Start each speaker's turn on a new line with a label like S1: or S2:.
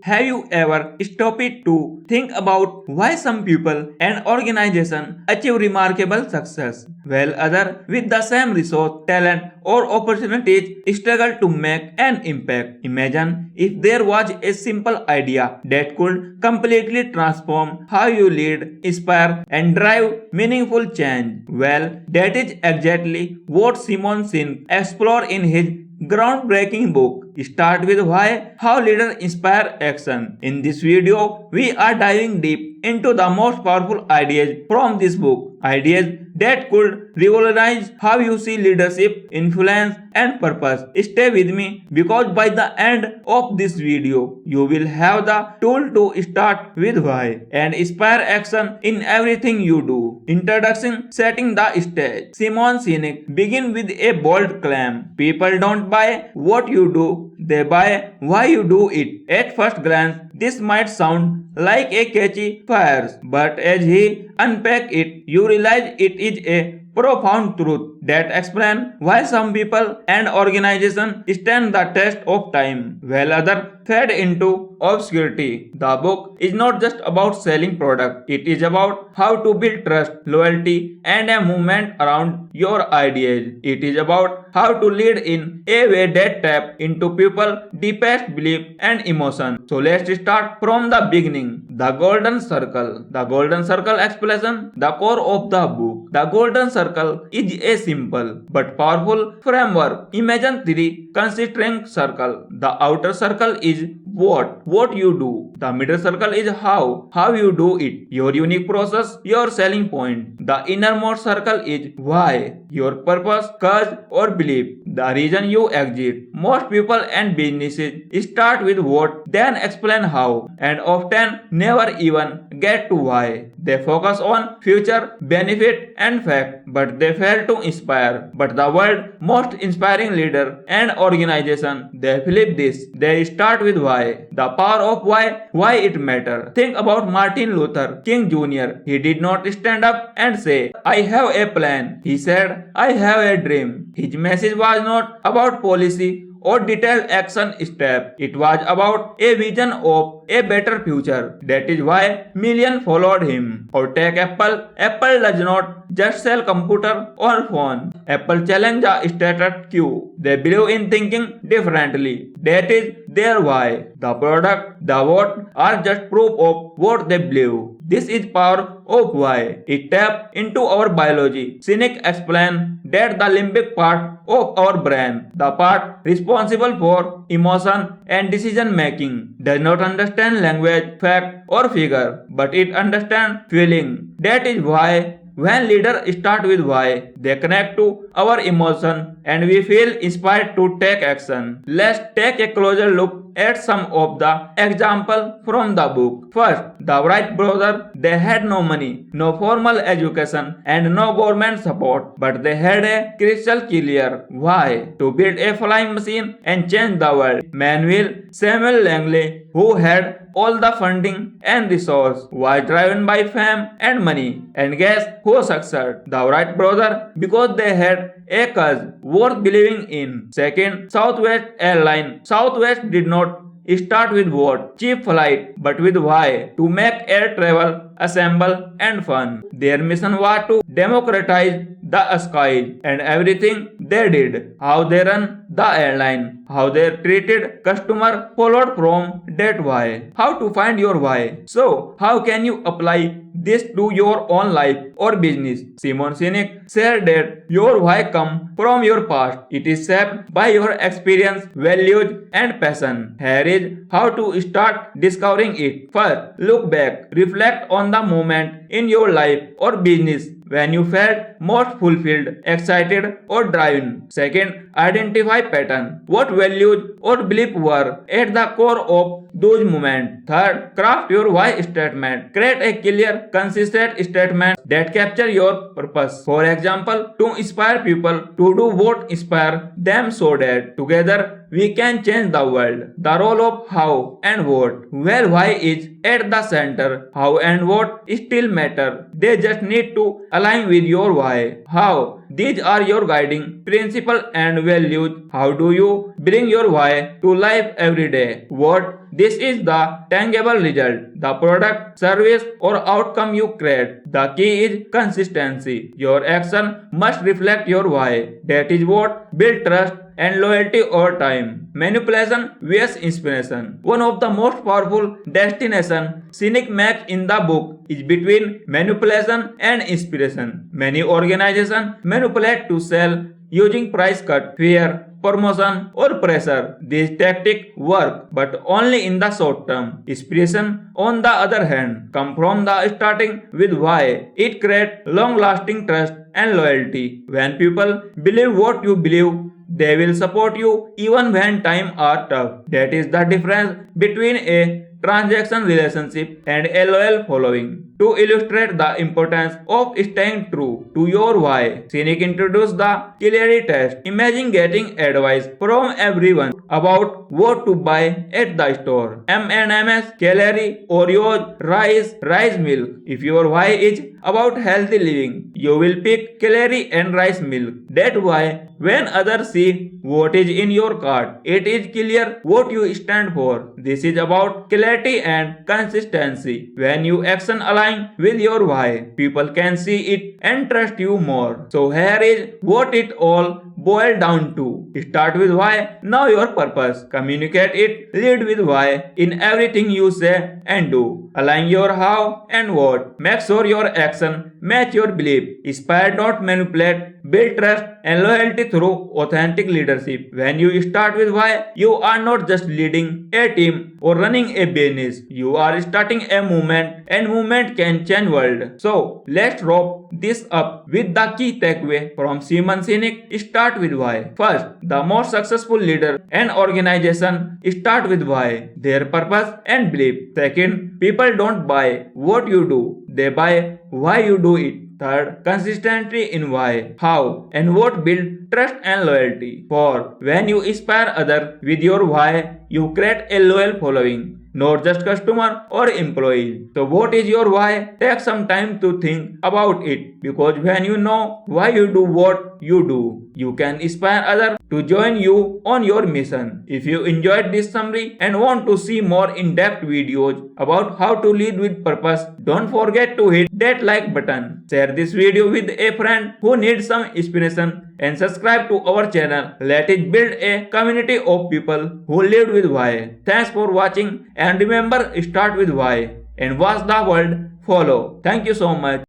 S1: Have you ever stopped to think about why some people and organizations achieve remarkable success, while others with the same resource, talent, or opportunities struggle to make an impact? Imagine if there was a simple idea that could completely transform how you lead, inspire, and drive meaningful change. Well, that is exactly what Simon Sinek explored in his groundbreaking book. Start with why, how leaders inspire action. In this video, we are diving deep into the most powerful ideas from this book. Ideas that could revolutionize how you see leadership, influence, and purpose. Stay with me because by the end of this video, you will have the tool to start with why and inspire action in everything you do. Introduction: setting the stage. Simon Sinek begin with a bold claim. People don't buy what you do, they buy why you do it. At first glance, this might sound like a catchy phrase, but as he unpacks it, you realize it is a profound truth that explains why some people and organizations stand the test of time while others fade into obscurity. The book is not just about selling products, it is about how to build trust, loyalty, and a movement around your ideas. It is about how to lead in a way that taps into people's deepest belief and emotion. So let's start from the beginning. The Golden Circle. The Golden Circle explanation, the core of the book. The Golden Circle is a simple but powerful framework. Imagine three concentric circles. The outer circle is what you do. The middle circle is how you do it, your unique process, your selling point. The innermost circle is why, your purpose, cause, or belief, the reason you exist. Most people and businesses start with what, then explain how, and often never even get to why. They focus on future, benefit, and fact, but they fail to inspire. But the world's most inspiring leader and organization, they flip this. They start with why. The power of why it matters. Think about Martin Luther King Jr. He did not stand up and say, I have a plan. He said, I have a dream. His message was not about policy or detailed action steps. It was about a vision of a better future. That is why millions followed him. Or take Apple. Apple does not just sell computer or phone. Apple challenge the status quo. They believe in thinking differently. That is their why. The product, the what are just proof of what they believe. This is power of why. It taps into our biology. Sinek explains that the limbic part of our brain, the part responsible for emotion and decision making, does not understand language, fact, or figure, but it understands feeling. That is why when leaders start with why, they connect to our emotion and we feel inspired to take action. Let's take a closer look at some of the examples from the book. First, the Wright brothers, they had no money, no formal education, and no government support, but they had a crystal clear why: to build a flying machine and change the world. Manuel Samuel Langley, who had all the funding and resource, was driven by fame and money. And guess who succeeded? The Wright brothers, because they had a cause worth believing in. Second, Southwest Airlines. Southwest did not start with what? Cheap flight, but with why? To make air travel assemble and fun. Their mission was to democratize the skies, and everything they did, how they run the airline, how they treated customer, followed from that why. How to find your why. So, how can you apply this to your own life or business? Simon Sinek said that your why comes from your past. It is shaped by your experience, values, and passion. Here is how to start discovering it. First, look back. Reflect on the moment in your life or business when you felt most fulfilled, excited, or driven. Second, identify pattern. What values or beliefs were at the core of those moments. Third, craft your why statement. Create a clear, consistent statement that capture your purpose. For example, to inspire people to do what inspire them so that together we can change the world. The role of how and what. Well, why is at the center. How and what still matter. They just need to align with your why. How these are your guiding principles and values. How do you bring your why to life every day? What this is the tangible result, the product, service, or outcome you create. The key is consistency. Your action must reflect your why. That is what builds trust and loyalty over time. Manipulation vs inspiration. One of the most powerful destination Sinek makes in the book is between manipulation and inspiration. Many organizations manipulate to sell using price cut, fear, promotion, or pressure. These tactics work, but only in the short term. Inspiration, on the other hand, comes from the starting with why. It creates long-lasting trust and loyalty. When people believe what you believe, they will support you even when times are tough. That is the difference between a transaction relationship and a loyal following. To illustrate the importance of staying true to your why, Sinek introduced the clarity test. Imagine getting advice from everyone about what to buy at the store. M&M's, celery, Oreos, rice milk. If your why is about healthy living, you will pick celery and rice milk. That's why when others see what is in your cart, it is clear what you stand for. This is about clarity and consistency. When you action align with your why, people can see it and trust you more. So here is what it all boils down to. Start with why, now your purpose. Communicate it, lead with why in everything you say and do. Align your how and what. Make sure your action match your belief. Inspire, not manipulate. Build trust and loyalty through authentic leadership. When you start with why, you are not just leading a team or running a business. You are starting a movement, and movement can change world. So let's wrap this up with the key takeaway from Simon Sinek. Start with why. First, the most successful leader and organization start with why, their purpose and belief. Second, people don't buy what you do, they buy why you do it. Third, consistency in why, how, and what build trust and loyalty. Fourth, when you inspire others with your why, you create a loyal following, not just customer or employees. So what is your why? Take some time to think about it, because when you know why you do what you do, you can inspire others to join you on your mission. If you enjoyed this summary and want to see more in-depth videos about how to lead with purpose, don't forget to hit that like button. Share this video with a friend who needs some inspiration and subscribe to our channel. Let us build a community of people who live with why. Thanks for watching, and remember, start with why and watch the world follow. Thank you so much.